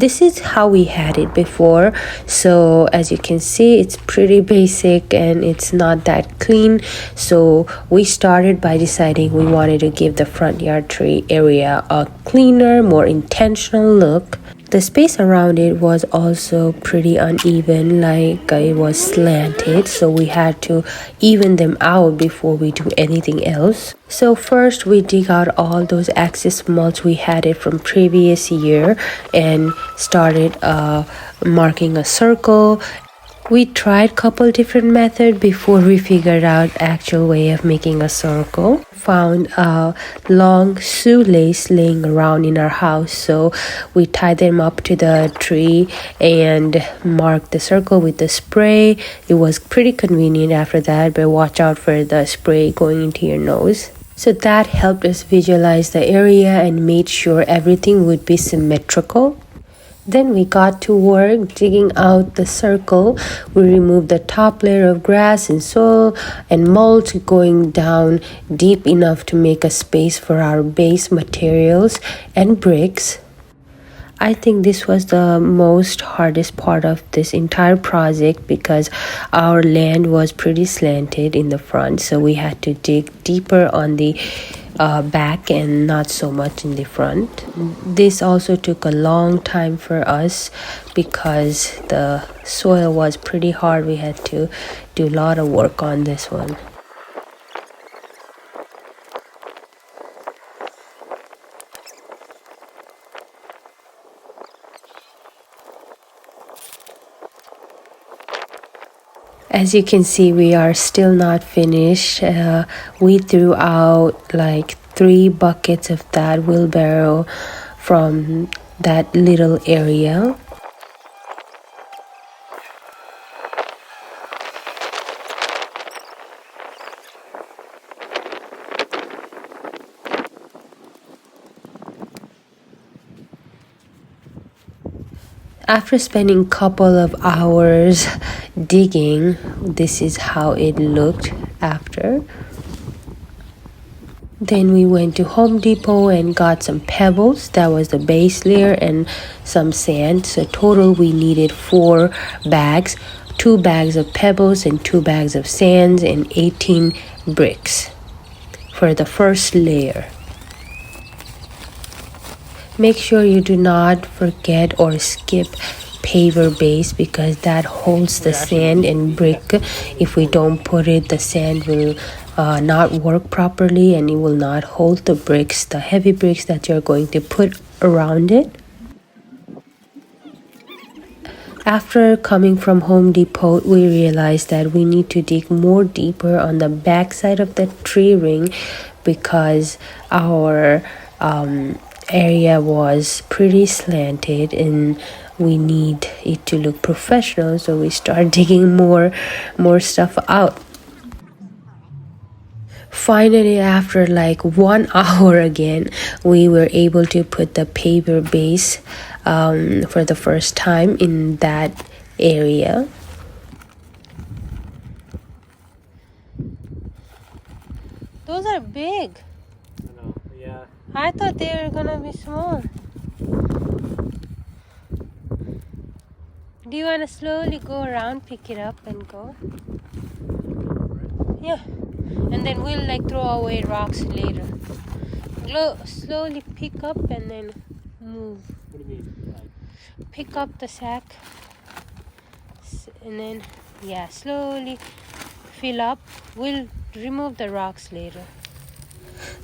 This is how we had it before. So as you can see, it's pretty basic and it's not that clean. So we started by deciding we wanted to give the front yard tree area a cleaner, more intentional look. The space around it was also pretty uneven, like it was slanted, so we had to even them out before we do anything else. So first we dig out all those excess mulch we had it from previous year and started marking a circle. We tried couple different methods before we figured out actual way of making a circle. Found a long shoelace laying around in our house, so we tied them up to the tree and marked the circle with the spray. It was pretty convenient after that, but watch out for the spray going into your nose. So that helped us visualize the area and made sure everything would be symmetrical. Then we got to work digging out the circle. We removed the top layer of grass and soil and mulch, going down deep enough to make a space for our base materials and bricks. I think this was the most hardest part of this entire project because our land was pretty slanted in the front, so we had to dig deeper on the back and not so much in the front. This also took a long time for us because the soil was pretty hard. We had to do a lot of work on this one. As you can see, we are still not finished. We threw out like 3 buckets of that wheelbarrow from that little area. After spending a couple of hours digging, this is how it looked after. Then we went to Home Depot and got some pebbles. That was the base layer, and some sand. So total we needed 4 bags, 2 bags of pebbles and 2 bags of sands and 18 bricks for the first layer. Make sure you do not forget or skip Pavor Base because that holds the sand and brick. If we don't put it, the sand will not work properly and it will not hold the bricks, the heavy bricks that you're going to put around it. After coming from Home Depot, we realized that we need to dig more deeper on the back side of the tree ring because our area was pretty slanted and we need it to look professional, so we start digging more stuff out. Finally, after like 1 hour again, we were able to put the Pavor Base for the first time in that area. Those are big. I know, yeah. I thought they were gonna be small. Do you want to slowly go around, pick it up and go? Yeah. And then we'll like throw away rocks later. Slowly pick up and then move. What do you mean? Like? Pick up the sack. And then, yeah, slowly fill up. We'll remove the rocks later.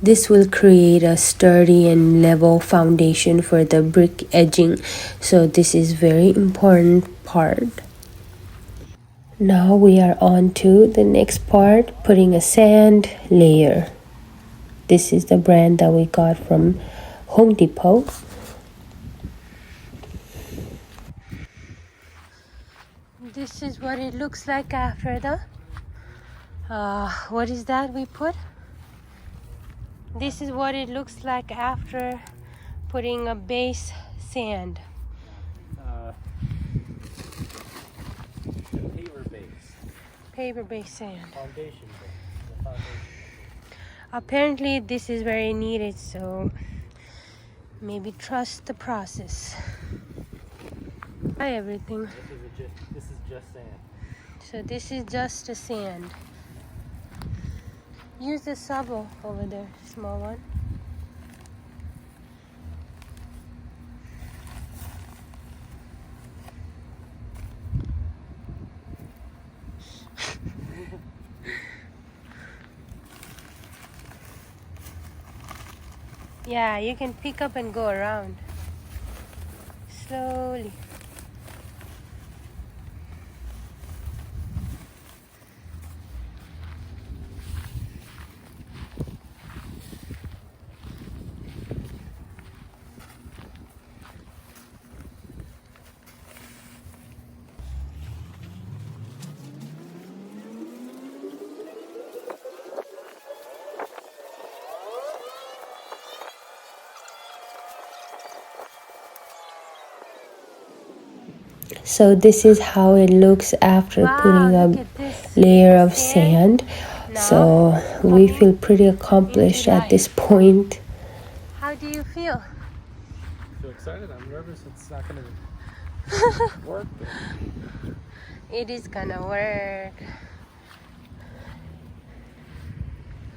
This will create a sturdy and level foundation for the brick edging, so this is very important part. Now we are on to the next part, putting a sand layer. This is the brand that we got from Home Depot. This is what it looks like after the what is that we put? This is what it looks like after putting a base sand. Pavor Base. Pavor Base sand. Foundation base. The foundation. Apparently this is very needed, so maybe trust the process. Try everything. This is just sand. So this is just the sand. Use the shovel over there, small one. Yeah, you can pick up and go around. Slowly. So this is how it looks after putting a layer of sand. So we feel pretty accomplished at this point. How do you feel? I feel excited. I'm nervous. It's not going to work. It is gonna work.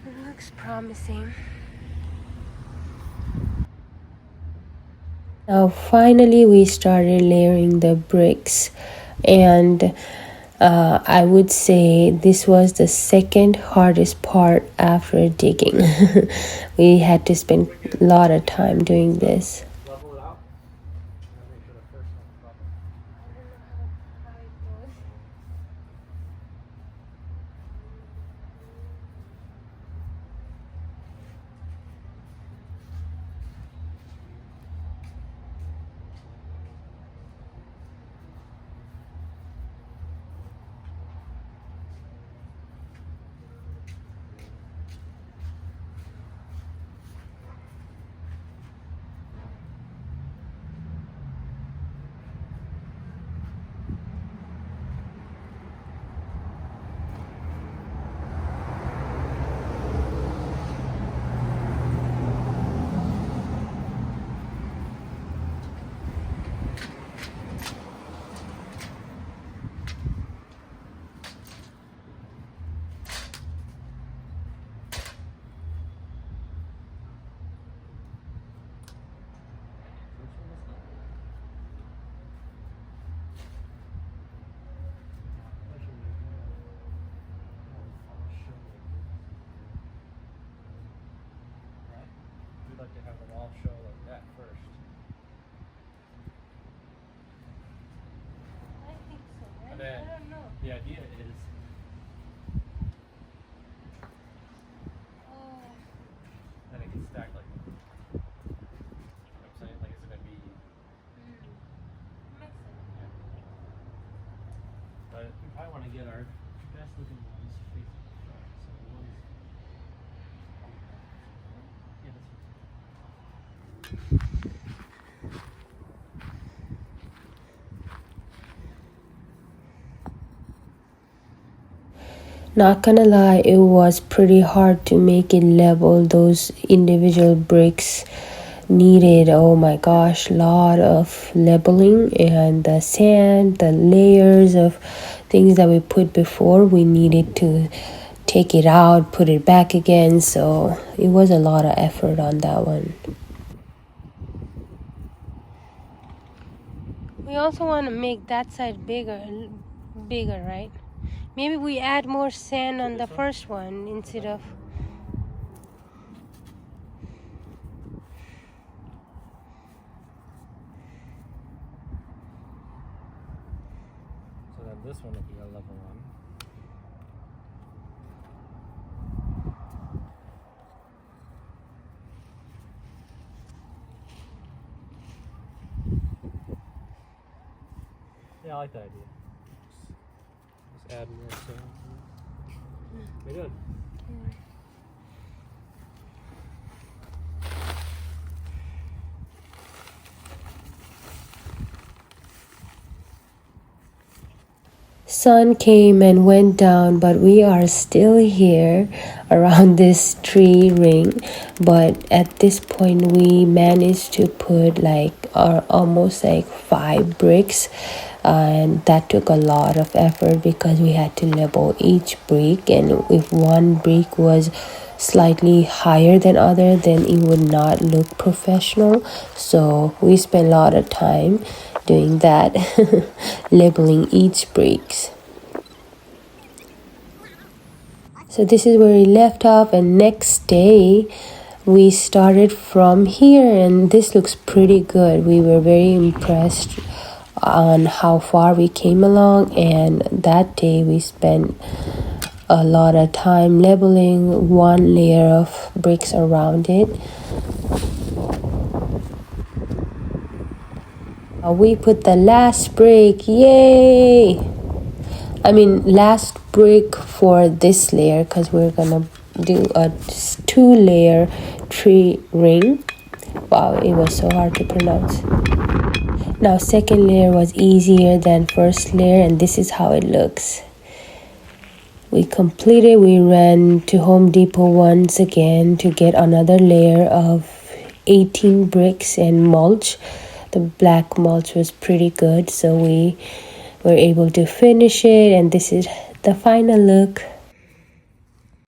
It looks promising. Now finally we started layering the bricks, and I would say this was the second hardest part after digging. We had to spend a lot of time doing this. Level it out. And make sure the first one's proper. We'd like to have them all show like that first. I think so, right? And then I don't know. the idea is then it can stack like, you know what I'm saying? Like, it's going to be, Makes sense. yeah. But we probably want to get our best looking ones facing the front. So the ones, yeah, that's Not gonna lie, it was pretty hard to make it level. Those individual bricks needed, oh my gosh, lot of leveling, and the sand, the layers of things that we put before, we needed to take it out, put it back again. So it was a lot of effort on that one. We also want to make that side bigger, right? Maybe we add more sand on the first one instead of... So then this one will be a level one. Yeah, I like that idea. Just add more sand. Very good. Sun came and went down, but we are still here around this tree ring. But at this point we managed to put like are almost like 5 bricks, and that took a lot of effort because we had to label each brick, and if one brick was slightly higher than other, then it would not look professional. So we spent a lot of time doing that, labeling each bricks. So this is where we left off, and next day we started from here, and this looks pretty good. We were very impressed on how far we came along, and that day we spent a lot of time labeling one layer of bricks around it. We put the last brick, yay! I mean last brick for this layer, because we're gonna do a 2-layer tree ring. Wow, it was so hard to pronounce. Now second layer was easier than first layer, and this is how it looks. We completed. We ran to Home Depot once again to get another layer of 18 bricks and mulch. The black mulch was pretty good, so we were able to finish it, and this is the final look.